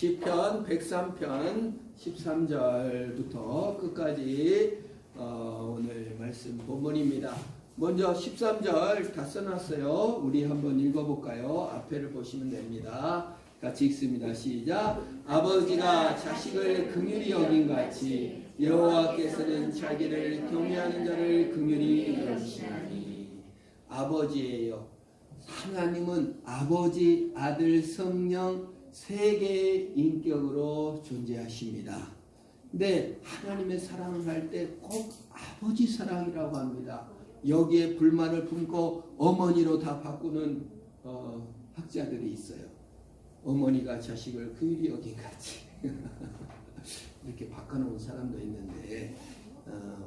시편 103편 13절부터 끝까지 오늘 말씀 본문입니다. 먼저 13절 다 써놨어요. 우리 한번 읽어볼까요? 앞에를 보시면 됩니다. 같이 읽습니다. 시작. 아버지가 자식을 긍휼히 여긴같이 여호와께서는 자기를 경외하는 자를 긍휼히 여기시나니. 아버지예요. 하나님은 아버지, 아들, 성령 세 개의 인격으로 존재하십니다. 근데 하나님의 사랑을 할 때 꼭 아버지 사랑이라고 합니다. 여기에 불만을 품고 어머니로 다 바꾸는 학자들이 있어요. 어머니가 자식을 긍휼히 여긴같이 이렇게 바꿔놓은 사람도 있는데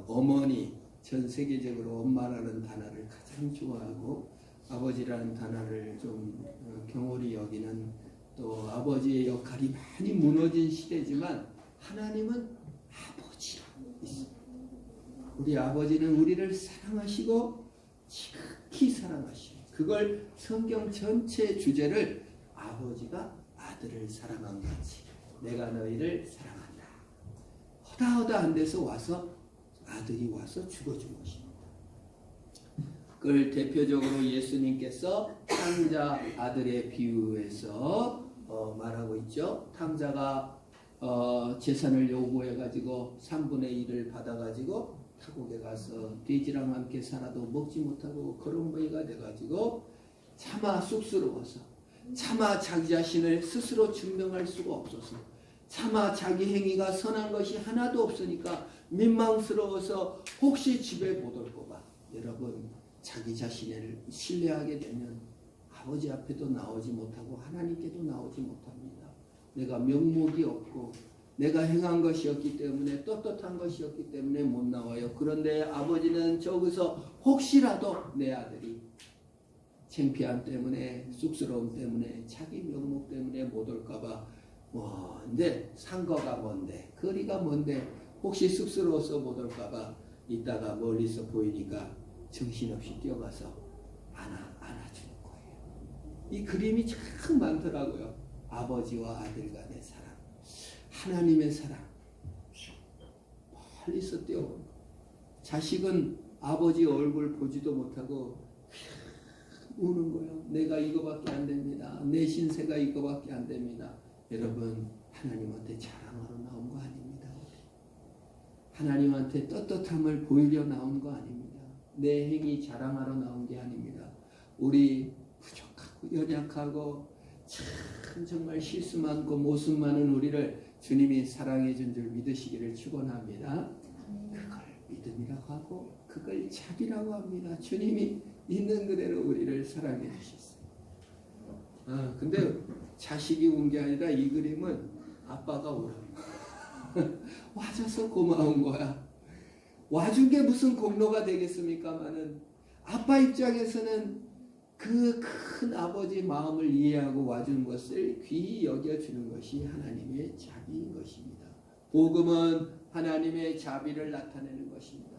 어머니, 전 세계적으로 엄마라는 단어를 가장 좋아하고 아버지라는 단어를 좀 경홀히 여기는, 또 아버지의 역할이 많이 무너진 시대지만 하나님은 아버지라고 있습니다. 우리 아버지는 우리를 사랑하시고 지극히 사랑하시고, 그걸 성경 전체 주제를 아버지가 아들을 사랑한 같이 내가 너희를 사랑한다. 허다허다 한 데서 와서 아들이 와서 죽어준 것입니다. 그걸 대표적으로 예수님께서 탕자 아들의 비유에서 말하고 있죠. 탕자가 재산을 요구해가지고 3분의 1을 받아가지고 타국에 가서 돼지랑 함께 살아도 먹지 못하고 거렁뱅이가 돼가지고 차마 쑥스러워서, 차마 자기 자신을 스스로 증명할 수가 없어서, 차마 자기 행위가 선한 것이 하나도 없으니까 민망스러워서 혹시 집에 못 올 거봐. 여러분, 자기 자신을 신뢰하게 되면 아버지 앞에도 나오지 못하고 하나님께도 나오지 못합니다. 내가 명목이 없고 내가 행한 것이었기 때문에, 떳떳한 것이었기 때문에 못 나와요. 그런데 아버지는 저기서 혹시라도 내 아들이 창피함 때문에, 쑥스러움 때문에, 자기 명목 때문에 못 올까봐 근데 산거가 먼데, 거리가 먼데 혹시 쑥스러워서 못 올까봐 이따가 멀리서 보이니까 정신없이 뛰어가서 안아주는 거예요. 이 그림이 참 많더라고요. 아버지와 아들 간의 사랑, 하나님의 사랑. 멀리서 뛰어오는 거. 자식은 아버지 얼굴 보지도 못하고 우는 거예요. 내가 이거밖에 안 됩니다. 내 신세가 이거밖에 안 됩니다. 여러분, 하나님한테 자랑하러 나온 거 아닙니다. 하나님한테 떳떳함을 보이려 나온 거 아닙니다. 내 행위 자랑하러 나온 게 아닙니다. 우리 부족하고 연약하고 참 정말 실수 많고 모습 많은 우리를 주님이 사랑해 준 줄 믿으시기를 축원합니다. 그걸 믿음이라고 하고 그걸 자비라고 합니다. 주님이 있는 그대로 우리를 사랑해 주셨어요. 근데 자식이 운 게 아니라 이 그림은 아빠가 울어. 와줘서 고마운 거야. 와준 게 무슨 공로가 되겠습니까마는, 아빠 입장에서는 그 큰 아버지 마음을 이해하고 와준 것을 귀히 여겨주는 것이 하나님의 자비인 것입니다. 복음은 하나님의 자비를 나타내는 것입니다.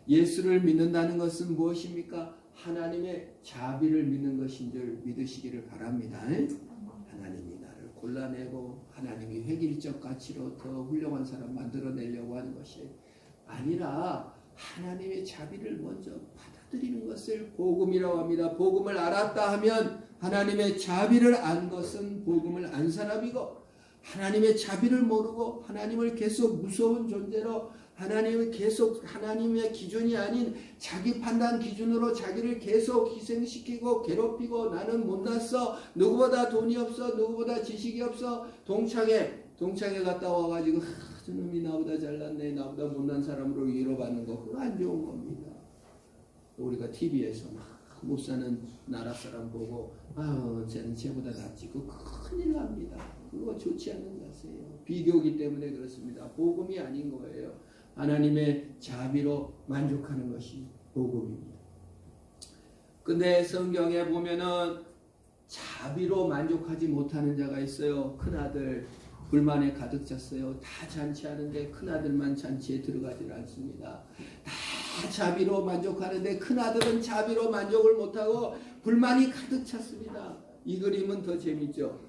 예수를 믿는다는 것은 무엇입니까? 하나님의 자비를 믿는 것인 줄 믿으시기를 바랍니다. 하나님이 나를 골라내고 하나님이 획일적 가치로 더 훌륭한 사람 만들어내려고 하는 것이 아니라 하나님의 자비를 먼저 받아들이는 것을 복음이라고 합니다. 복음을 알았다 하면 하나님의 자비를 안 것은 복음을 안 사람이고, 하나님의 자비를 모르고 하나님을 계속 무서운 존재로, 하나님을 계속 하나님의 기준이 아닌 자기 판단 기준으로 자기를 계속 희생시키고 괴롭히고, 나는 못났어, 누구보다 돈이 없어, 누구보다 지식이 없어, 동창회 갔다 와가지고 저놈이 나보다 잘났네, 나보다 못난 사람으로 위로받는 거, 그거 안 좋은 겁니다. 우리가 TV에서 막 못 사는 나라 사람 보고 쟤는 쟤보다 낫지, 그거 큰일 납니다. 그거 좋지 않은 자세예요. 비교기 때문에 그렇습니다. 복음이 아닌 거예요. 하나님의 자비로 만족하는 것이 복음입니다. 근데 성경에 보면은 자비로 만족하지 못하는 자가 있어요. 큰아들 불만에 가득 찼어요. 다 잔치하는데 큰아들만 잔치에 들어가질 않습니다. 다 자비로 만족하는데 큰아들은 자비로 만족을 못하고 불만이 가득 찼습니다. 이 그림은 더 재밌죠.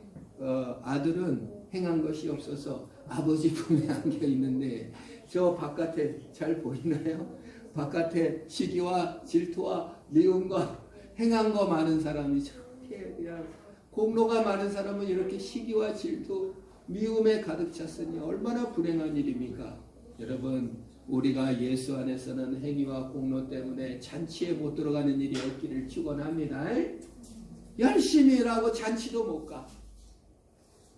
아들은 행한 것이 없어서 아버지 품에 안겨 있는데 저 바깥에 잘 보이나요? 바깥에 시기와 질투와 미움과 행한 거 많은 사람이 저렇게 그냥 공로가 많은 사람은 이렇게 시기와 질투 미움에 가득 찼으니 얼마나 불행한 일입니까? 여러분 우리가 예수 안에서는 행위와 공로 때문에 잔치에 못 들어가는 일이 없기를 축원합니다. 열심히 일하고 잔치도 못 가.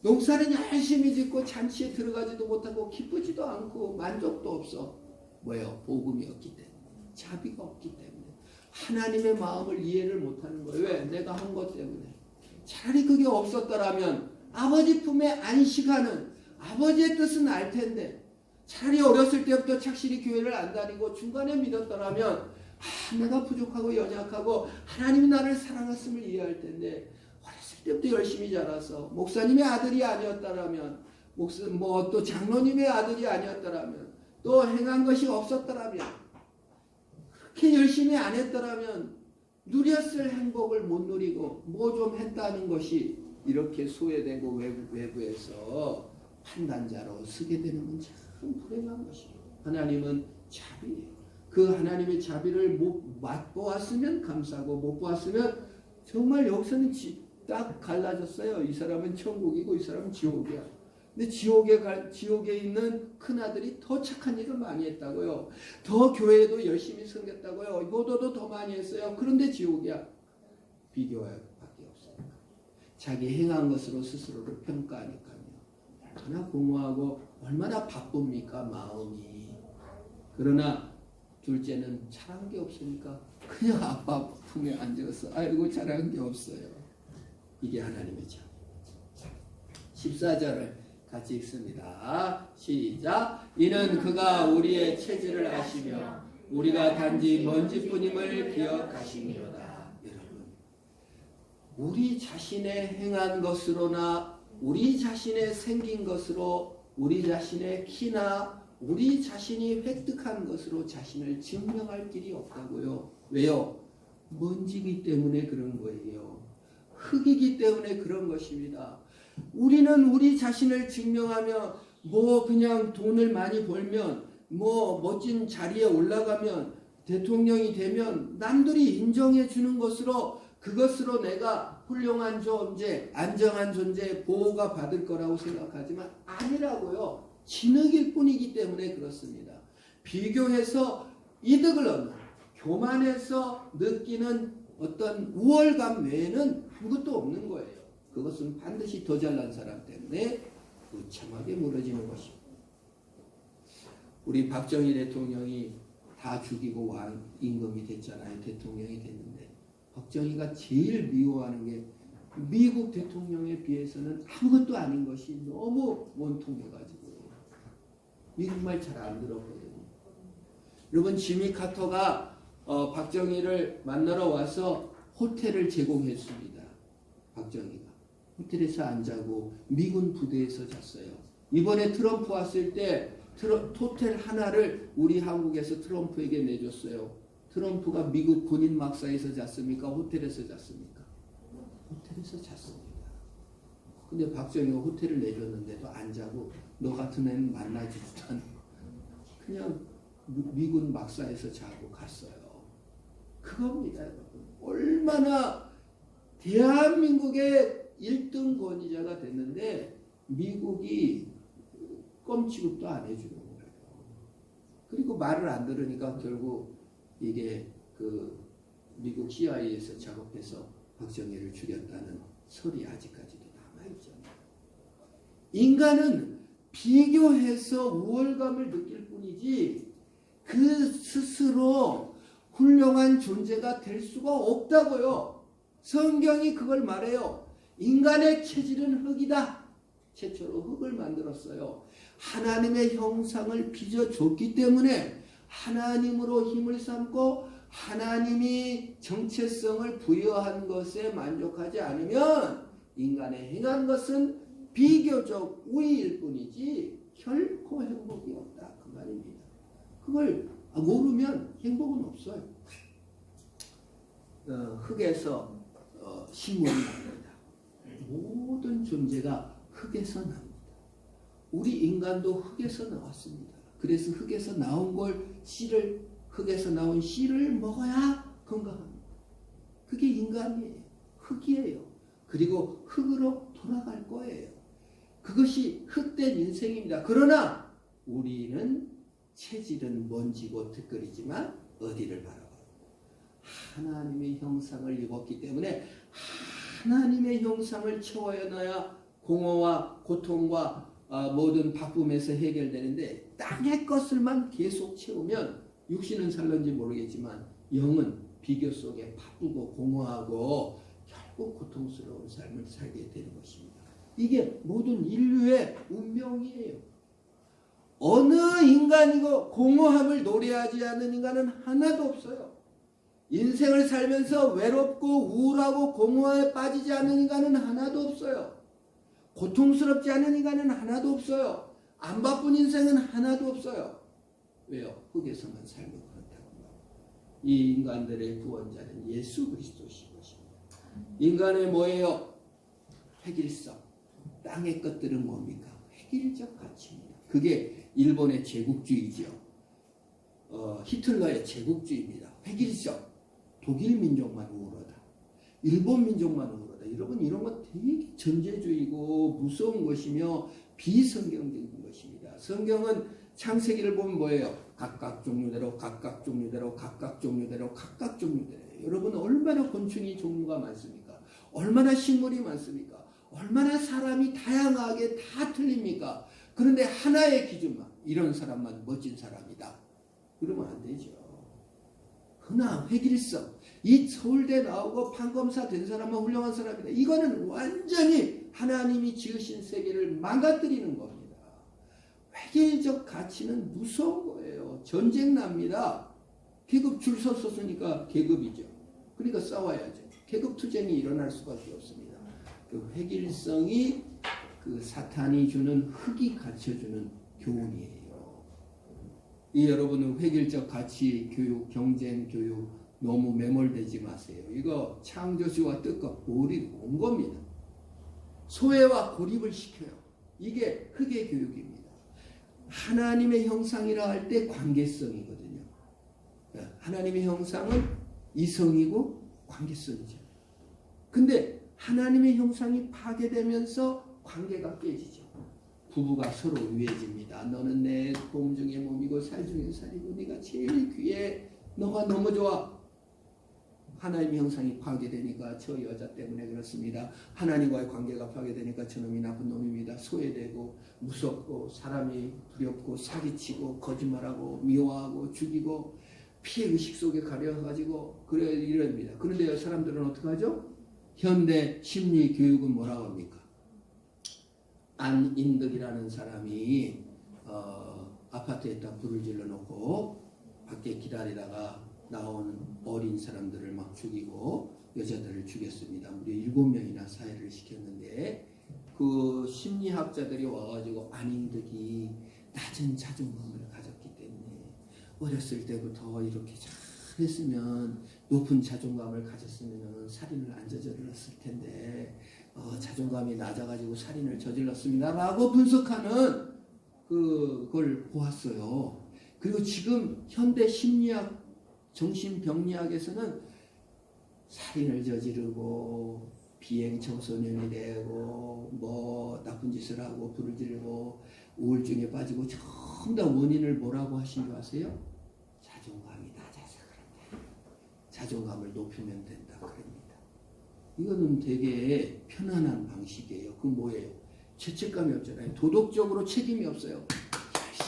농사는 열심히 짓고 잔치에 들어가지도 못하고 기쁘지도 않고 만족도 없어. 뭐예요? 복음이 없기 때문에. 자비가 없기 때문에. 하나님의 마음을 이해를 못하는 거예요. 왜? 내가 한 것 때문에. 차라리 그게 없었더라면 아버지 품에 안식하는 아버지의 뜻은 알 텐데 차라리 어렸을 때부터 착실히 교회를 안 다니고 중간에 믿었더라면 내가 부족하고 연약하고 하나님이 나를 사랑했음을 이해할 텐데 어렸을 때부터 열심히 자라서 목사님의 아들이 아니었더라면 또 장로님의 아들이 아니었더라면 또 행한 것이 없었더라면 그렇게 열심히 안 했더라면 누렸을 행복을 못 누리고 뭐 좀 했다는 것이 이렇게 소외되고 외부에서 판단자로 서게 되는 건 참 불행한 것이에요. 하나님은 자비예요. 그 하나님의 자비를 맛보았으면 감사하고 못 보았으면 정말 여기서는 딱 갈라졌어요. 이 사람은 천국이고 이 사람은 지옥이야. 근데 지옥에 있는 큰아들이 더 착한 일을 많이 했다고요. 더 교회에도 열심히 섬겼다고요. 효도도 더 많이 했어요. 그런데 지옥이야. 비교할 밖에 없어요. 자기 행한 것으로 스스로를 평가하니까요. 얼마나 공허하고 얼마나 바쁩니까 마음이. 그러나 둘째는 잘한 게 없으니까 그냥 아빠 품에 앉아서 아이고 잘한 게 없어요. 이게 하나님의 자비. 14절을 같이 읽습니다. 시작. 이는 그가 우리의 체질을 아시며 우리가 단지 먼지뿐임을 기억하시니로다. 여러분, 우리 자신의 행한 것으로나 우리 자신의 생긴 것으로 우리 자신의 키나 우리 자신이 획득한 것으로 자신을 증명할 길이 없다고요. 왜요? 먼지기 때문에 그런 거예요. 흙이기 때문에 그런 것입니다. 우리는 우리 자신을 증명하며 그냥 돈을 많이 벌면 멋진 자리에 올라가면 대통령이 되면 남들이 인정해 주는 것으로 그것으로 내가 훌륭한 존재, 안정한 존재, 보호가 받을 거라고 생각하지만 아니라고요. 진흙일 뿐이기 때문에 그렇습니다. 비교해서 이득을 얻는, 교만해서 느끼는 어떤 우월감 외에는 아무것도 없는 거예요. 그것은 반드시 더 잘난 사람 때문에 무참하게 무너지는 것입니다. 우리 박정희 대통령이 다 죽이고 임금이 됐잖아요. 대통령이 됐는데 박정희가 제일 미워하는 게 미국 대통령에 비해서는 아무것도 아닌 것이 너무 원통해가지고 미국말 잘 안 들었거든요. 여러분 지미 카터가 박정희를 만나러 와서 호텔을 제공했습니다. 박정희가 호텔에서 안 자고 미군 부대에서 잤어요. 이번에 트럼프 왔을 때 호텔 하나를 우리 한국에서 트럼프에게 내줬어요. 트럼프가 미국 군인 막사에서 잤습니까? 호텔에서 잤습니까? 호텔에서 잤습니다. 근데 박정희가 호텔을 내줬는데도 안 자고 너 같은 애는 만나지도 않고 그냥 미군 막사에서 자고 갔어요. 그겁니다, 여러분. 얼마나 대한민국의 1등 권위자가 됐는데 미국이 껌 취급도 안 해주는 거예요. 그리고 말을 안 들으니까 결국 이게 미국 CIA에서 작업해서 박정희를 죽였다는 설이 아직까지도 남아있잖아요. 인간은 비교해서 우월감을 느낄 뿐이지 그 스스로 훌륭한 존재가 될 수가 없다고요. 성경이 그걸 말해요. 인간의 체질은 흙이다. 최초로 흙을 만들었어요. 하나님의 형상을 빚어줬기 때문에 하나님으로 힘을 삼고 하나님이 정체성을 부여한 것에 만족하지 않으면 인간의 행한 것은 비교적 우위일 뿐이지 결코 행복이 없다. 그 말입니다. 그걸 모르면 행복은 없어요. 흙에서 식물이 납니다. 모든 존재가 흙에서 납니다. 우리 인간도 흙에서 나왔습니다. 그래서 흙에서 나온 흙에서 나온 씨를 먹어야 건강합니다. 그게 인간이에요. 흙이에요. 그리고 흙으로 돌아갈 거예요. 그것이 흙된 인생입니다. 그러나 우리는 체질은 먼지고 득거리지만 어디를 바라봐요? 하나님의 형상을 입었기 때문에 하나님의 형상을 채워야 공허와 고통과 모든 바쁨에서 해결되는데, 땅의 것을만 계속 채우면 육신은 살는지 모르겠지만 영은 비교 속에 바쁘고 공허하고 결국 고통스러운 삶을 살게 되는 것입니다. 이게 모든 인류의 운명이에요. 어느 인간이고 공허함을 노래하지 않는 인간은 하나도 없어요. 인생을 살면서 외롭고 우울하고 공허에 빠지지 않는 인간은 하나도 없어요. 고통스럽지 않은 인간은 하나도 없어요. 안 바쁜 인생은 하나도 없어요. 왜요? 흙에서만 살고 그렇다고. 이 인간들의 구원자는 예수 그리스도신 것입니다. 인간의 뭐예요? 획일성. 땅의 것들은 뭡니까? 획일적 가치입니다. 그게 일본의 제국주의죠. 히틀러의 제국주의입니다. 획일성. 독일 민족만 우월하다. 일본 민족만 우월하다. 여러분, 이런 건 되게 전제주의고 무서운 것이며 비성경적인 것입니다. 성경은 창세기를 보면 뭐예요? 각각 종류대로 각각 종류대로 각각 종류대로 각각 종류대로. 여러분, 얼마나 곤충이 종류가 많습니까? 얼마나 식물이 많습니까? 얼마나 사람이 다양하게 다 틀립니까? 그런데 하나의 기준만, 이런 사람만 멋진 사람이다. 그러면 안 되죠. 흔한 획일성. 이 서울대 나오고 판검사 된 사람은 훌륭한 사람이다. 이거는 완전히 하나님이 지으신 세계를 망가뜨리는 겁니다. 획일적 가치는 무서운 거예요. 전쟁 납니다. 계급 줄 섰으니까 계급이죠. 그러니까 싸워야죠. 계급 투쟁이 일어날 수밖에 없습니다. 그 획일성이 그 사탄이 주는, 흙이 가르쳐주는 교훈이에요. 이 여러분은 획일적 가치 교육, 경쟁 교육 너무 매몰되지 마세요. 이거 창조주와 뜻과 고립 온 겁니다. 소외와 고립을 시켜요. 이게 흙의 교육입니다. 하나님의 형상이라 할 때 관계성이거든요. 하나님의 형상은 이성이고 관계성이죠. 근데 하나님의 형상이 파괴되면서 관계가 깨지죠. 부부가 서로 유해집니다. 너는 내 몸 중에 몸이고 살 중에 살이고 네가 제일 귀해. 너가 너무 좋아. 하나님의 형상이 파괴되니까 저 여자 때문에 그렇습니다. 하나님과의 관계가 파괴되니까 저놈이 나쁜 놈입니다. 소외되고 무섭고 사람이 두렵고 사기치고 거짓말하고 미워하고 죽이고 피해의식 속에 가려가지고 그래 이럽니다. 그런데 사람들은 어떻게 하죠? 현대 심리 교육은 뭐라고 합니까? 안인덕이라는 사람이 아파트에다 불을 질러놓고 밖에 기다리다가 나오는 어린 사람들을 막 죽이고 여자들을 죽였습니다. 무려 7명이나 사회를 시켰는데 그 심리학자들이 와가지고 안인덕이 낮은 자존감을 가졌기 때문에 어렸을 때부터 이렇게 잘했으면, 높은 자존감을 가졌으면 살인을 안 저질렀을 텐데 자존감이 낮아가지고 살인을 저질렀습니다 라고 분석하는 그걸 보았어요. 그리고 지금 현대 심리학, 정신병리학에서는 살인을 저지르고 비행 청소년이 되고 뭐 나쁜 짓을 하고 불을 지르고 우울증에 빠지고 전부 다 원인을 뭐라고 하신 줄 아세요? 자존감이 낮아서 그런다. 자존감을 높이면 된다 그럽니다. 이거는 되게 편안한 방식이에요. 그 뭐예요? 죄책감이 없잖아요. 도덕적으로 책임이 없어요.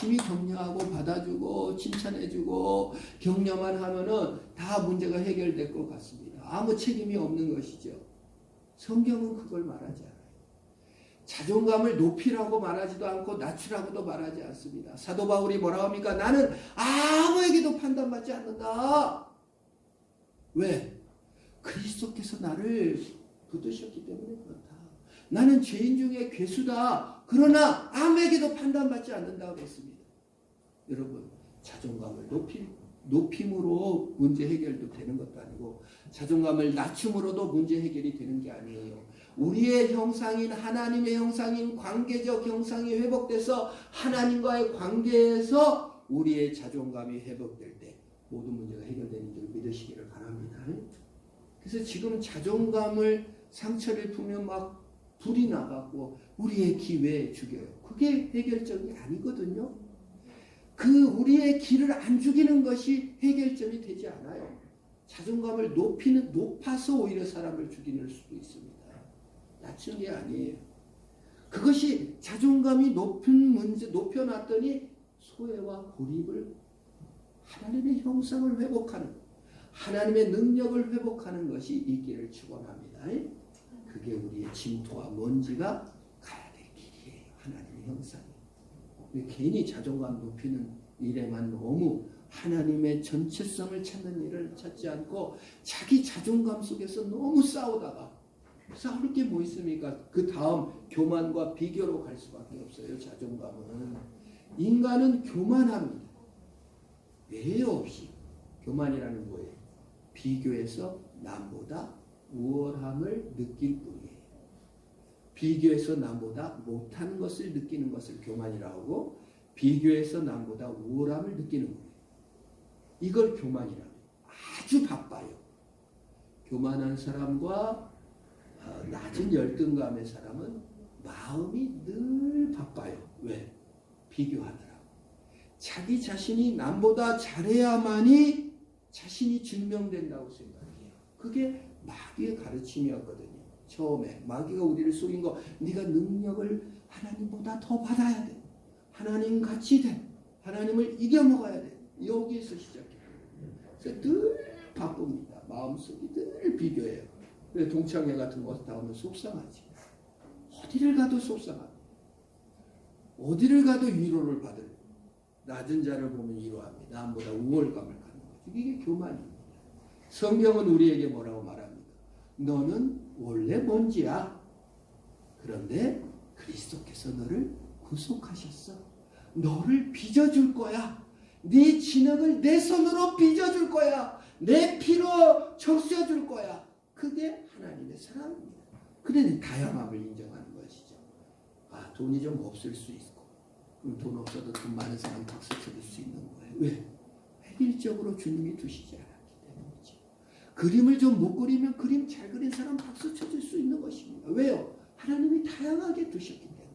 열심히 격려하고 받아주고 칭찬해주고 격려만 하면은 다 문제가 해결될 것 같습니다. 아무 책임이 없는 것이죠. 성경은 그걸 말하지 않아요. 자존감을 높이라고 말하지도 않고 낮추라고도 말하지 않습니다. 사도 바울이 뭐라고 합니까? 나는 아무에게도 판단받지 않는다. 왜? 그리스도께서 나를 붙드셨기 때문에 그렇다. 나는 죄인 중에 괴수다. 그러나 아무에게도 판단받지 않는다고 했습니다. 여러분, 자존감을 높임으로 문제 해결도 되는 것도 아니고 자존감을 낮춤으로도 문제 해결이 되는 게 아니에요. 우리의 형상인 하나님의 형상인 관계적 형상이 회복돼서 하나님과의 관계에서 우리의 자존감이 회복될 때 모든 문제가 해결되는 줄 믿으시기를 바랍니다. 그래서 지금 자존감을 상처를 풀면 막 불이 나가고 우리의 기회에 죽여요. 그게 해결점이 아니거든요. 그 우리의 기를 안 죽이는 것이 해결점이 되지 않아요. 자존감을 높아서 오히려 사람을 죽이는 수도 있습니다. 낮춘 게 아니에요. 그것이 자존감이 높여놨더니 소외와 고립을 하나님의 형상을 회복하는, 하나님의 능력을 회복하는 것이 있기를 축원합니다. 그게 우리의 진토와 먼지가 가야 될 길이에요. 하나님의 형상이. 괜히 자존감 높이는 일에만 너무 하나님의 전체성을 찾는 일을 찾지 않고 자기 자존감 속에서 너무 싸우다가 싸울 게 뭐 있습니까? 그 다음 교만과 비교로 갈 수밖에 없어요. 자존감은. 인간은 교만합니다. 왜 없이. 교만이라는 뭐예요? 비교해서 남보다 우월함을 느낄 뿐이에요. 비교해서 남보다 못하는 것을 느끼는 것을 교만이라고 하고 비교해서 남보다 우월함을 느끼는 거예요. 이걸 교만이라고 해요. 아주 바빠요. 교만한 사람과 낮은 열등감의 사람은 마음이 늘 바빠요. 왜? 비교하더라고. 자기 자신이 남보다 잘해야만이 자신이 증명된다고 생각해요. 그게 마귀의 가르침이었거든요. 처음에 마귀가 우리를 속인 거, 네가 능력을 하나님보다 더 받아야 돼. 하나님 같이 돼. 하나님을 이겨먹어야 돼. 여기에서 시작해요. 그래서 늘 바쁩니다. 마음속이 늘 비교해요. 그래서 동창회 같은 곳 나오면 속상하지. 어디를 가도 속상하고 어디를 가도 위로를 받을, 낮은 자를 보면 위로합니다. 남보다 우월감을 갖는 거죠. 이게 교만입니다. 성경은 우리에게 뭐라고 말합니까? 너는 원래 먼지야. 그런데 그리스도께서 너를 구속하셨어. 너를 빚어줄 거야. 네 진흙을 내 손으로 빚어줄 거야. 내 피로 적셔줄 거야. 그게 하나님의 사랑입니다. 그래 다양함을 인정하는 것이죠. 돈이 좀 없을 수 있고 그럼 돈 없어도 돈 많은 사람 박수 쳐줄 수 있는 거예요. 왜? 획일적으로 주님이 두시지 않았기 때문이죠. 그림을 좀 못 그리면 그림 잘 그린 사람 박수 쳐줄 수 있는 것입니다. 왜요? 하나님이 다양하게 두셨기 때문에.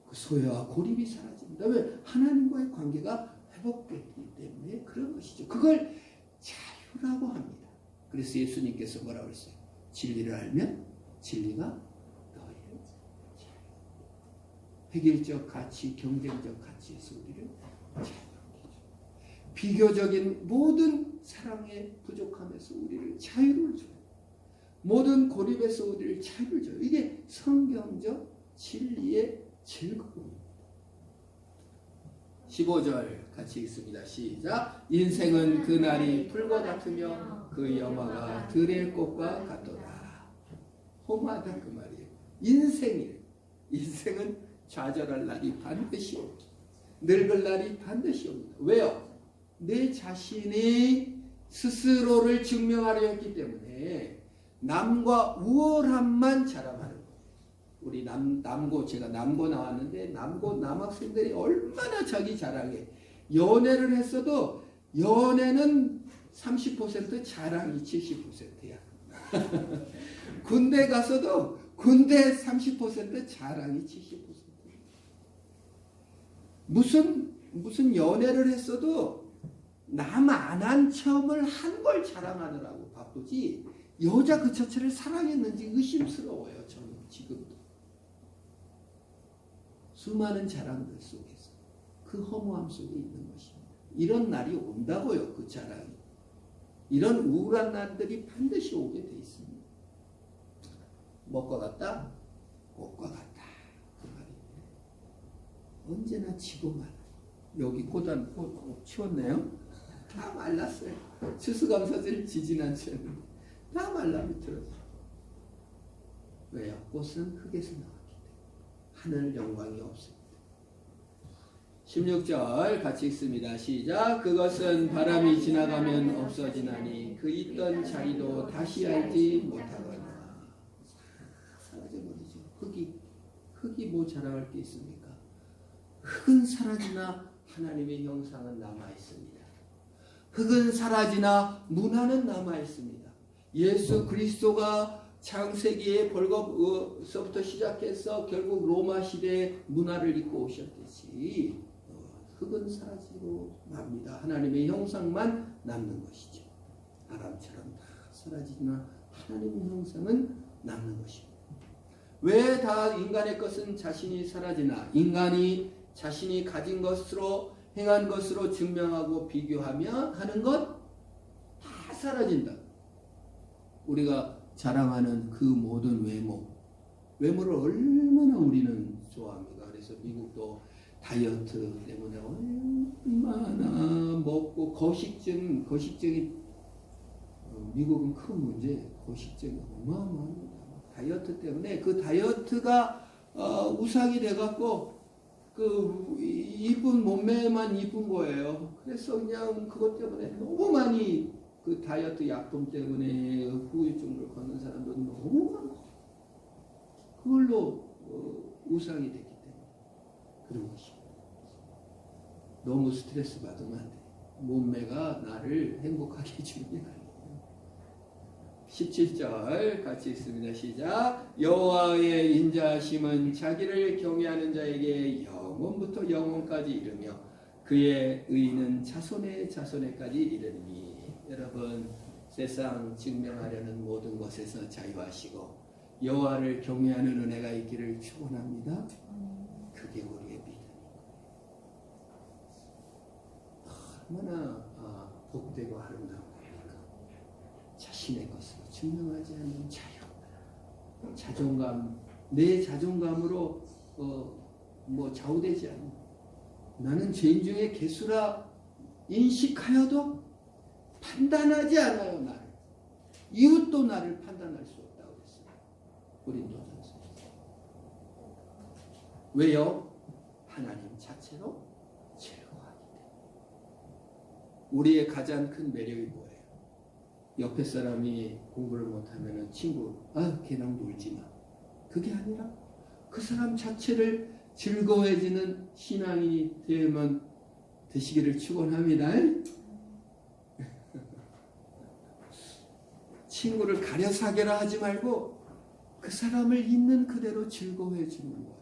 그 소외와 고립이 사라집니다. 왜? 하나님과의 관계가 회복됐기 때문에 그런 것이죠. 그걸 자유라고 합니다. 그래서 예수님께서 뭐라고 했어요? 진리를 알면 진리가 너희를 자유. 획일적 가치, 경쟁적 가치에서 우리를 자유롭게 해줘. 비교적인 모든 사랑의 부족함에서 우리를 자유를 줘요. 모든 고립에서 우리를 자유를 줘요. 이게 성경적 진리의 즐거움입니다. 15절 같이 읽습니다. 시작. 인생은 그날이 풀과 같으며 그 여마가 들의 꽃과 같도다. 험하다 그 말이에요. 인생은 좌절할 날이 반드시 옵니다. 늙을 날이 반드시 옵니다. 왜요? 내 자신이 스스로를 증명하려 했기 때문에 남과 우월함만 자랑하는 거예요. 우리 제가 남고 나왔는데 남학생들이 얼마나 자기 자랑해. 연애를 했어도 연애는 30% 자랑이 70%야. 군대 가서도 군대 30% 자랑이 70%. 무슨 연애를 했어도 남 안 한 체험을 한 걸 자랑하느라고 바쁘지 여자 그 자체를 사랑했는지 의심스러워요. 저는 지금도. 수많은 자랑들 속에서 그 허무함 속에 있는 것입니다. 이런 날이 온다고요. 그 자랑이. 이런 우울한 날들이 반드시 오게 돼 있습니다. 먹과 같다? 꽃과 같다. 그 말입니다. 언제나 지고 말아요. 여기 꽃 치웠네요. 다 말랐어요. 추수감사절 지진 않잖아요. 다 말라 비틀어져. 왜요? 꽃은 흙에서 나왔기 때문에. 하늘 영광이 없습니다. 16절 같이 읽습니다. 시작. 그것은 바람이 지나가면 없어지나니 그 있던 자리도 다시 알지 못하거나. 뭐 자랑할 게 있습니까? 흙은 사라지나 하나님의 형상은 남아 있습니다. 흙은 사라지나 문화는 남아 있습니다. 예수 그리스도가 창세기의 벌거부터 시작해서 결국 로마 시대의 문화를 이끌고 오셨듯이 흙은 사라지고 맙니다. 하나님의 형상만 남는 것이죠. 아람처럼 다 사라지지만 하나님의 형상은 남는 것입니다. 왜 다 인간의 것은 자신이 사라지나 인간이 자신이 가진 것으로 행한 것으로 증명하고 비교하며 하는 것 다 사라진다. 우리가 자랑하는 그 모든 외모를 얼마나 우리는 좋아합니까? 그래서 미국도 다이어트 때문에 얼마나 먹고 거식증이 미국은 큰 문제, 거식증이 어마어마합니다. 다이어트 때문에 그 다이어트가 우상이 돼갖고 그 이쁜 몸매만 이쁜 거예요. 그래서 그냥 그것 때문에 너무 많이 그 다이어트 약품 때문에 후유증을 걷는 사람도 너무 많고 그걸로 우상이 됐기 때문에 그런 것입니다. 너무 스트레스 받으면 안 돼. 몸매가 나를 행복하게 해주는 게 아니에요. 17절 같이 있습니다. 시작. 여호와의 인자하심은 자기를 경외하는 자에게 영원부터 영원까지 이르며 그의 의는 자손의 자손에까지 이르니. 여러분 세상 증명하려는 모든 것에서 자유하시고 여호와를 경외하는 은혜가 있기를 축원합니다. 그게 우리의 믿음이고 얼마나 복되고 아름다운 겁니까? 자신의 것으로 증명하지 않는 자유, 자존감, 내 자존감으로 뭐 좌우되지 않는 나는 죄인 중에 개수라 인식하여도 판단하지 않아요. 나를 이웃도 나를 판단할 수 없다고 했어요. 고린도전서. 왜요? 하나님 자체로 즐거워하기 때문에. 우리의 가장 큰 매력이 뭐예요? 옆에 사람이 공부를 못하면 친구 걔랑 놀지 마. 그게 아니라 그 사람 자체를 즐거워해지는 신앙이 되시기를 축원합니다. 친구를 가려 사귀라 하지 말고 그 사람을 있는 그대로 즐거워해 주는 거예요.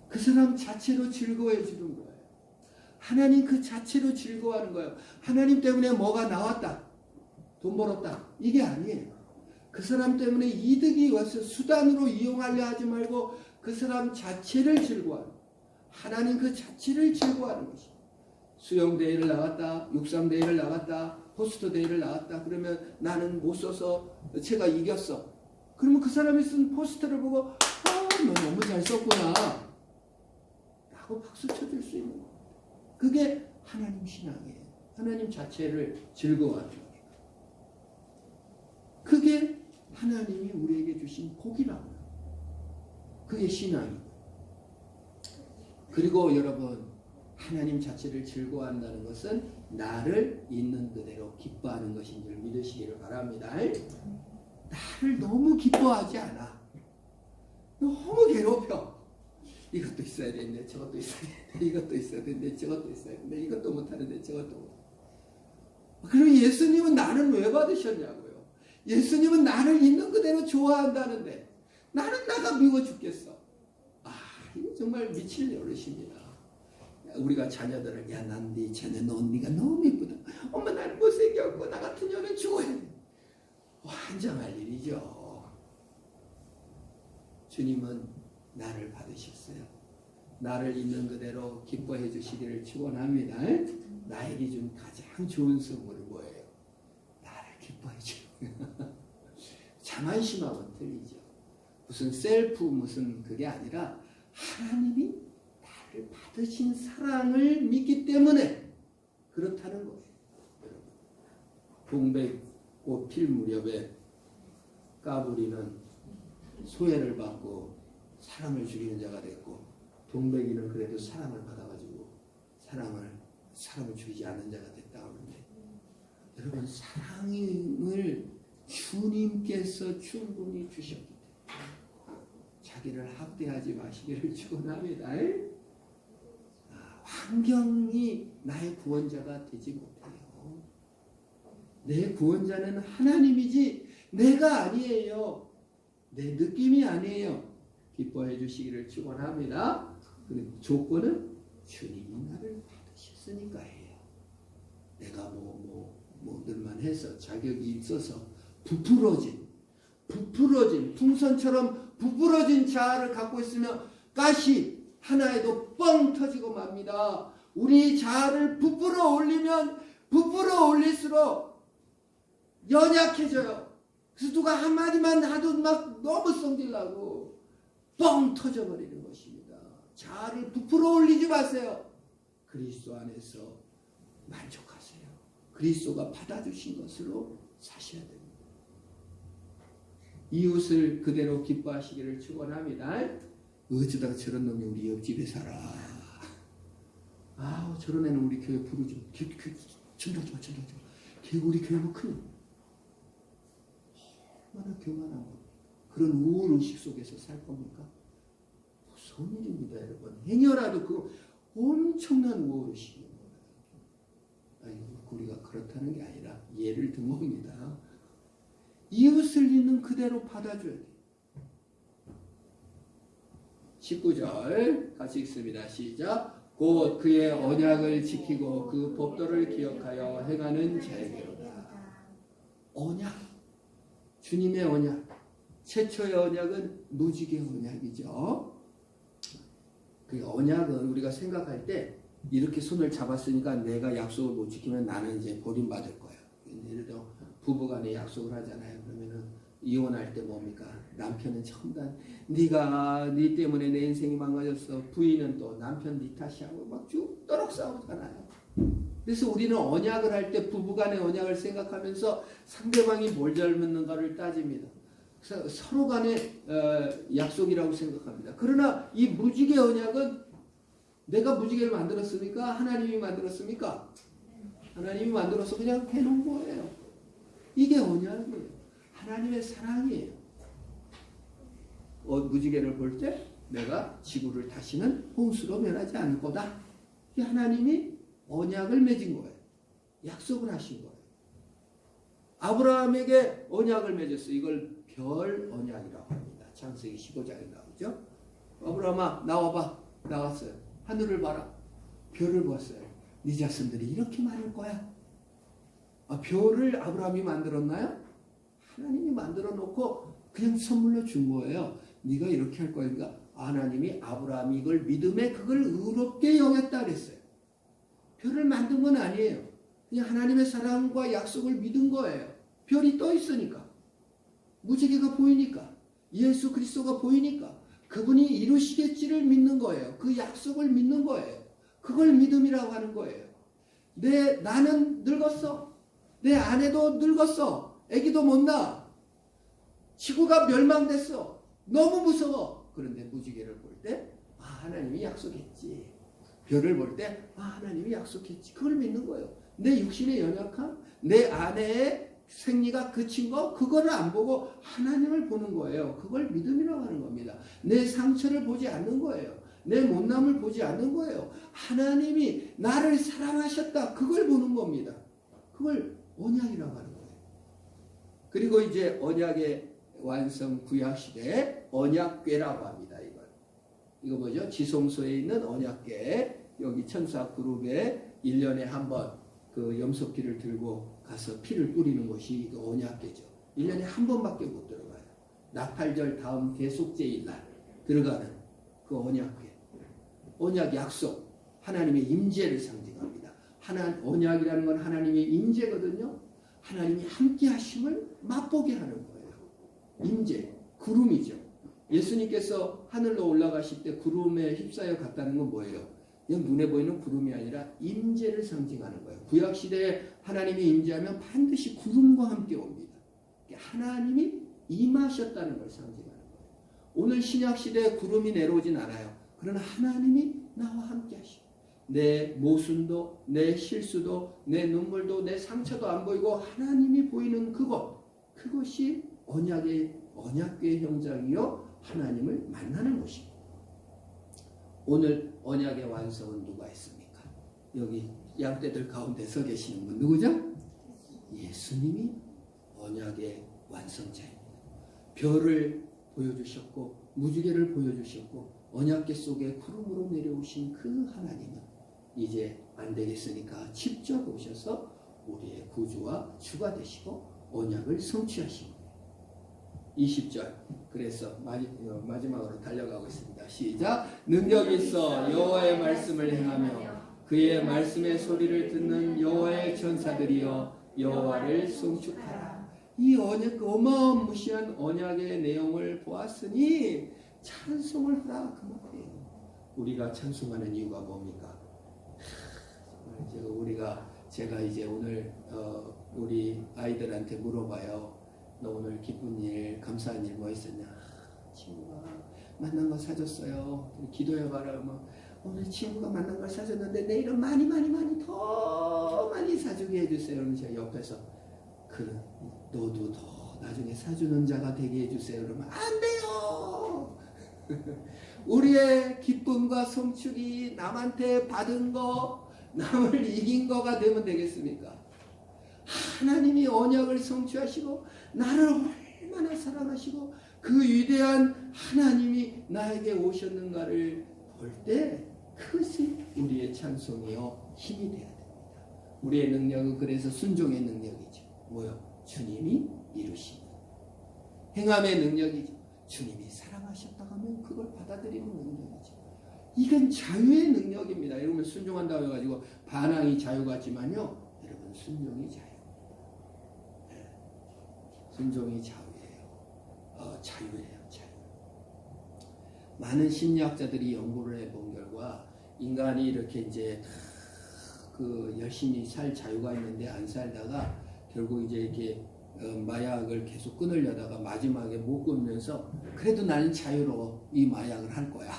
그 사람 자체로 즐거워해 주는 거예요. 하나님 그 자체로 즐거워하는 거예요. 하나님 때문에 뭐가 나왔다, 돈 벌었다, 이게 아니에요. 그 사람 때문에 이득이 와서 수단으로 이용하려 하지 말고 그 사람 자체를 즐거워하는 거예요. 하나님 그 자체를 즐거워하는 것입니다. 수영대회를 나갔다, 육상대회를 나갔다, 포스터대회를 나갔다. 그러면 나는 못 써서 제가 이겼어. 그러면 그 사람이 쓴 포스터를 보고 너 너무 잘 썼구나 라고 박수 쳐줄 수 있는 거예요. 그게 하나님 신앙이에요. 하나님 자체를 즐거워하는 거예요. 그게 하나님이 우리에게 주신 복이라고요. 그게 신앙이에요. 그리고 여러분 하나님 자체를 즐거워한다는 것은 나를 있는 그대로 기뻐하는 것인 줄 믿으시기를 바랍니다. 나를 너무 기뻐하지 않아. 너무 괴롭혀. 이것도 있어야 되는데 저것도 있어야 되는데 이것도 있어야 되는데 저것도 있어야 되는데 이것도 못하는데 저것도 못하는데. 그럼 예수님은 나는 왜 받으셨냐고요. 예수님은 나를 있는 그대로 좋아한다는데 나는 나가 미워 죽겠어. 이거 정말 미칠 노릇입니다. 우리가 자녀들을 난 네 자녀 네가 너무 이쁘다. 엄마 나는 못생겼고 나 같은 년은 죽어야 돼. 환장할 일이죠. 주님은 나를 받으셨어요. 나를 있는 그대로 기뻐해 주시기를 축원합니다. 나에게 준 가장 좋은 선물은 뭐예요? 나를 기뻐해 주는 자만심하고는 틀리죠. 무슨 셀프 무슨 그게 아니라 하나님이 나를 받으신 사랑을 믿기 때문에 그렇다는 거예요. 동백꽃 필 무렵에 까불이는 소외를 받고 사랑을 죽이는 자가 됐고 동백이는 그래도 사랑을 받아가지고 사람을 죽이지 않는 자가 됐다 하는데 여러분 사랑을 주님께서 충분히 주셨기 때문에 자기를 학대하지 마시기를 축원합니다. 환경이 나의 구원자가 되지 못해요. 내 구원자는 하나님이지 내가 아니에요. 내 느낌이 아니에요. 기뻐해 주시기를 축원합니다. 그리고 조건은 주님이 나를 받으셨으니까 해요. 내가 뭐들만 해서 자격이 있어서 부풀어진 풍선처럼 부풀어진 자아를 갖고 있으면 가시 하나에도 뻥 터지고 맙니다. 우리 자아를 부풀어 올릴수록 연약해져요. 그래서 누가 한마디만 하도 막 너무 성질나고 뻥 터져버리는 것입니다. 자아를 부풀어 올리지 마세요. 그리스도 안에서 만족하세요. 그리스도가 받아주신 것으로 사셔야 됩니다. 이웃을 그대로 기뻐하시기를 축원합니다. 어쩌다가 저런 놈이 우리 옆집에 살아. 아우 저런 애는 우리 교회 부르지 전도하지 마. 걔 우리 교회 뭐 큰 얼마나 교만한 겁니까? 그런 우월의식 속에서 살 겁니까? 무서운 일입니다, 여러분. 행여라도 그 엄청난 우월의식입니다. 아니, 우리가 그렇다는 게 아니라 예를 든 겁니다. 이웃을 있는 그대로 받아줘야 돼요. 19절 같이 읽습니다. 시작. 곧 그의 언약을 지키고 그 법도를 기억하여 행하는 자에게로다. 언약. 주님의 언약. 최초의 언약은 무지개 언약이죠. 그 언약은 우리가 생각할 때 이렇게 손을 잡았으니까 내가 약속을 못 지키면 나는 이제 버림받을 거야. 예를 들어 부부간에 약속을 하잖아요. 그러면은 이혼할 때 뭡니까? 남편은 첨단 네가 네 때문에 내 인생이 망가졌어. 부인은 또 남편 네 탓이하고 막 죽도록 싸우잖아요. 그래서 우리는 언약을 할 때 부부간의 언약을 생각하면서 상대방이 뭘 잘못는가를 따집니다. 서로 간의 약속이라고 생각합니다. 그러나 이 무지개 언약은 내가 무지개를 만들었습니까? 하나님이 만들었습니까? 하나님이 만들어서 그냥 해놓은 거예요. 이게 언약이에요. 하나님의 사랑이에요. 무지개를 볼 때 내가 지구를 다시는 홍수로 변하지 않을 거다. 이게 하나님이 언약을 맺은 거예요. 약속을 하신 거예요. 아브라함에게 언약을 맺었어요. 이걸 별 언약이라고 합니다. 창세기 15장에 나오죠. 아브라함아 나와봐. 나왔어요. 하늘을 봐라. 별을 봤어요. 네 자손들이 이렇게 많을 거야. 별을 아브라함이 만들었나요? 하나님이 만들어 놓고 그냥 선물로 준 거예요. 네가 이렇게 할 거니까 하나님이 아브라함이 이걸 믿음에 그걸 의롭게 여겼다 그랬어요. 별을 만든 건 아니에요. 그냥 하나님의 사랑과 약속을 믿은 거예요. 별이 떠 있으니까. 무지개가 보이니까. 예수 그리스도가 보이니까. 그분이 이루시겠지를 믿는 거예요. 그 약속을 믿는 거예요. 그걸 믿음이라고 하는 거예요. 나는 늙었어. 내 아내도 늙었어. 아기도 못 낳아. 지구가 멸망됐어. 너무 무서워. 그런데 무지개를 볼 때 하나님이 약속했지. 별을 볼 때 하나님이 약속했지. 그걸 믿는 거예요. 내 육신의 연약함, 내 아내의 생리가 그친 거 그거를 안 보고 하나님을 보는 거예요. 그걸 믿음이라고 하는 겁니다. 내 상처를 보지 않는 거예요. 내 못남을 보지 않는 거예요. 하나님이 나를 사랑하셨다. 그걸 보는 겁니다. 그걸 언약이라고 하는 거예요. 그리고 이제 언약의 완성 구약시대 언약궤라고 합니다. 이거 뭐죠? 지성소에 있는 언약궤. 여기 천사 그룹에 1년에 한 번 그 염소피를 들고 가서 피를 뿌리는 것이 그 언약궤죠. 1년에 한 번밖에 못 들어가요. 나팔절 다음 대속제일 날 들어가는 그 언약궤. 언약 약속. 하나님의 임재를 상징합니다. 언약이라는 건 하나님의 임재거든요. 하나님이 함께 하심을 맛보게 하는 거예요. 임재, 구름이죠. 예수님께서 하늘로 올라가실 때 구름에 휩싸여 갔다는 건 뭐예요? 그냥 눈에 보이는 구름이 아니라 임재를 상징하는 거예요. 구약시대에 하나님이 임재하면 반드시 구름과 함께 옵니다. 하나님이 임하셨다는 걸 상징하는 거예요. 오늘 신약시대에 구름이 내려오진 않아요. 그러나 하나님이 나와 함께 하시고 내 모순도, 내 실수도, 내 눈물도, 내 상처도 안 보이고 하나님이 보이는 그것이 언약궤의 형상이요 하나님을 만나는 곳입니다. 오늘 언약의 완성은 누가 했습니까? 여기 양떼들 가운데 서 계시는 분 누구죠? 예수님이 언약의 완성자입니다. 별을 보여주셨고 무지개를 보여주셨고 언약궤 속에 구름으로 내려오신 그 하나님은 이제 안 되겠으니까 직접 오셔서 우리의 구주와 주가 되시고 언약을 성취하시고 20절 그래서 마지막으로 달려가고 있습니다. 시작. 능력 있어 여호와의 말씀을 행하며 그의 말씀의 소리를 듣는 여호와의 천사들이여 여호와를 송축하라. 이 언약 어마무시한 언약의 내용을 보았으니 찬송을 하라 그 말이에요. 우리가 찬송하는 이유가 뭡니까? 제가 이제 오늘 우리 아이들한테 물어봐요. 너 오늘 기쁜 일, 감사한 일 뭐 있었냐? 친구가 만난 거 사줬어요. 기도해봐라. 오늘 친구가 만난 걸 사줬는데 내일은 많이 더 많이 사주게 해주세요. 그러면 제가 옆에서 너도 더 나중에 사주는 자가 되게 해주세요. 그러면 안 돼요. 우리의 기쁨과 성축이 남한테 받은 거, 남을 이긴 거가 되면 되겠습니까? 하나님이 언약을 성취하시고 나를 얼마나 사랑하시고 그 위대한 하나님이 나에게 오셨는가를 볼 때 그것이 우리의 찬송이요 힘이 되어야 됩니다. 우리의 능력은 그래서 순종의 능력이죠. 뭐요? 주님이 이루시는 행함의 능력이죠. 주님이 사랑하셨다고 하면 그걸 받아들이는 능력이죠. 이건 자유의 능력입니다. 여러분 순종한다고 해가지고 반항이 자유 같지만요. 여러분 순종이 자유입니다. 네. 순종이 자유예요. 자유예요. 자유. 많은 심리학자들이 연구를 해본 결과 인간이 이렇게 이제 열심히 살 자유가 있는데 안 살다가 결국 이제 이렇게 마약을 계속 끊으려다가 마지막에 못 끊으면서 그래도 나는 자유로워 이 마약을 할 거야.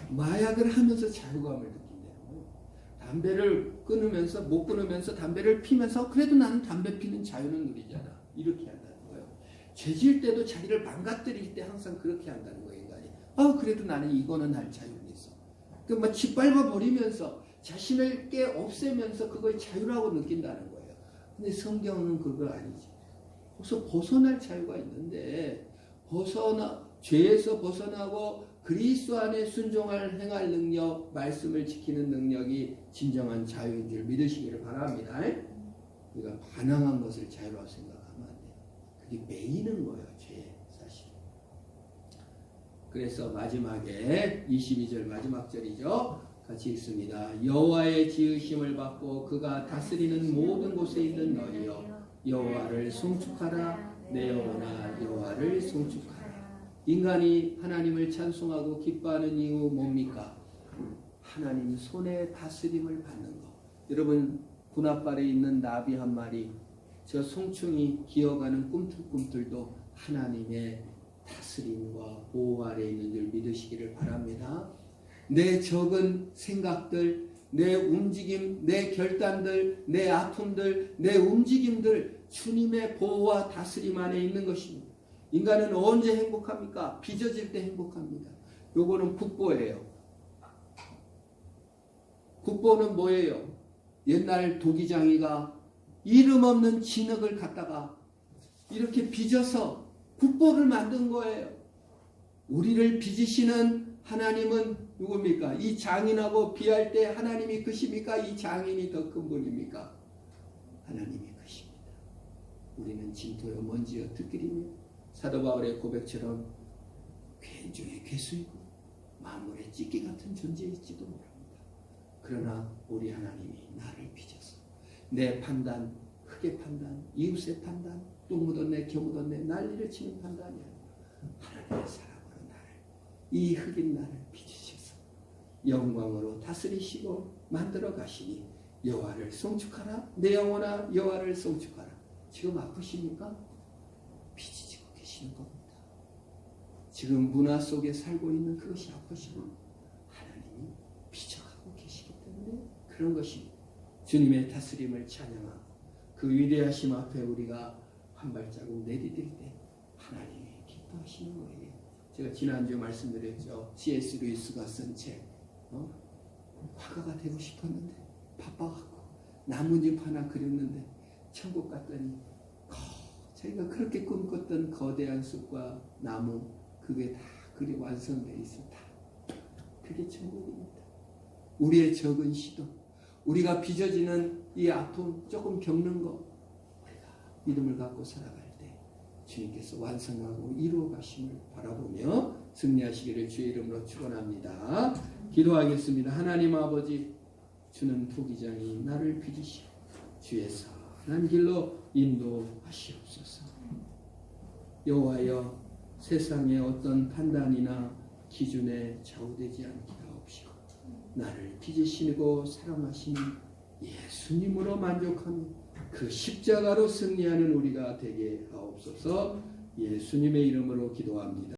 마약을 하면서 자유감을 느낀대요. 담배를 끊으면서 못 끊으면서 담배를 피면서 그래도 나는 담배 피는 자유는 누리잖아. 이렇게 한다는 거예요. 죄질 때도 자기를 망가뜨릴 때 항상 그렇게 한다는 거예요. 인간이. 그래도 나는 이거는 할 자유는 있어. 막 짓밟아 버리면서 자신을 깨 없애면서 그걸 자유라고 느낀다는 거예요. 근데 성경은 그거 아니지. 그래서 벗어날 자유가 있는데 죄에서 벗어나고 그리스도 안에 순종할 행할 능력, 말씀을 지키는 능력이 진정한 자유인 줄 믿으시기를 바랍니다. 우리가 반항한 것을 자유라고 생각하면 안 돼요. 그게 매이는 거예요. 죄 사실. 그래서 마지막에 22절 마지막 절이죠. 같이 읽습니다. 여호와의 지으심을 받고 그가 다스리는 모든 곳에 있는 너희여 여호와를 송축하라. 내 영혼아 여호와를 송축하라. 인간이 하나님을 찬송하고 기뻐하는 이유 뭡니까? 하나님 손에 다스림을 받는 것. 여러분 군앞발에 있는 나비 한 마리 저 송충이 기어가는 꿈틀꿈틀도 하나님의 다스림과 보호 아래 있는 줄 믿으시기를 바랍니다. 내 적은 생각들, 내 움직임, 내 결단들, 내 아픔들, 내 움직임들 주님의 보호와 다스림 안에 있는 것입니다. 인간은 언제 행복합니까? 빚어질 때 행복합니다. 요거는 국보예요. 국보는 뭐예요? 옛날 도기장이가 이름 없는 진흙을 갖다가 이렇게 빚어서 국보를 만든 거예요. 우리를 빚으시는 하나님은 누굽니까? 이 장인하고 비할 때 하나님이 크십니까? 이 장인이 더 큰 분입니까? 하나님이 크십니다. 우리는 진토여 먼지여 들기리며 사도 바울의 고백처럼 괴인 중에 괴수이고 만물의 찢기 같은 존재일지도 모릅니다. 그러나 우리 하나님이 나를 빚어서 내 판단, 흙의 판단, 이웃의 판단, 똥 묻었네, 겨 묻었네, 난리를 치는 판단이 아니라 하나님의 사랑으로 이 흙인 나를 빚으셔서 영광으로 다스리시고 만들어 가시니 여호와를 송축하라. 내 영혼아 여호와를 송축하라. 지금 아프십니까? 빚지고 계시는 겁니다. 지금 문화 속에 살고 있는 그것이 아프시고 하나님이 빚어가고 계시기 때문에 그런 것입니다. 주님의 다스림을 찬양하고 그 위대하심 앞에 우리가 한 발자국 내디딜 때 하나님이 기뻐하시는 거예요. 제가 지난주에 말씀드렸죠. C.S. 루이스가 쓴 책, 화가가 되고 싶었는데 바빠갖고 나뭇잎 하나 그렸는데 천국 갔더니 자기가 그렇게 꿈꿨던 거대한 숲과 나무 그게 다 그리 완성되어 있었다. 그게 천국입니다. 우리의 적은 시도, 우리가 빚어지는 이 아픔 조금 겪는 거 우리가 믿음을 갖고 살아갈 때 주님께서 완성하고 이루어 가심을 바라보며 승리하시기를 주의 이름으로 축원합니다. 기도하겠습니다. 하나님 아버지, 주는 부기장이 나를 빚으시오. 주의 선한 길로 인도하시옵소서. 여호와여, 세상의 어떤 판단이나 기준에 좌우되지 않게 하옵시고 나를 빚으시고 사랑하시는 예수님으로 만족하며 그 십자가로 승리하는 우리가 되게 하옵소서. 예수님의 이름으로 기도합니다.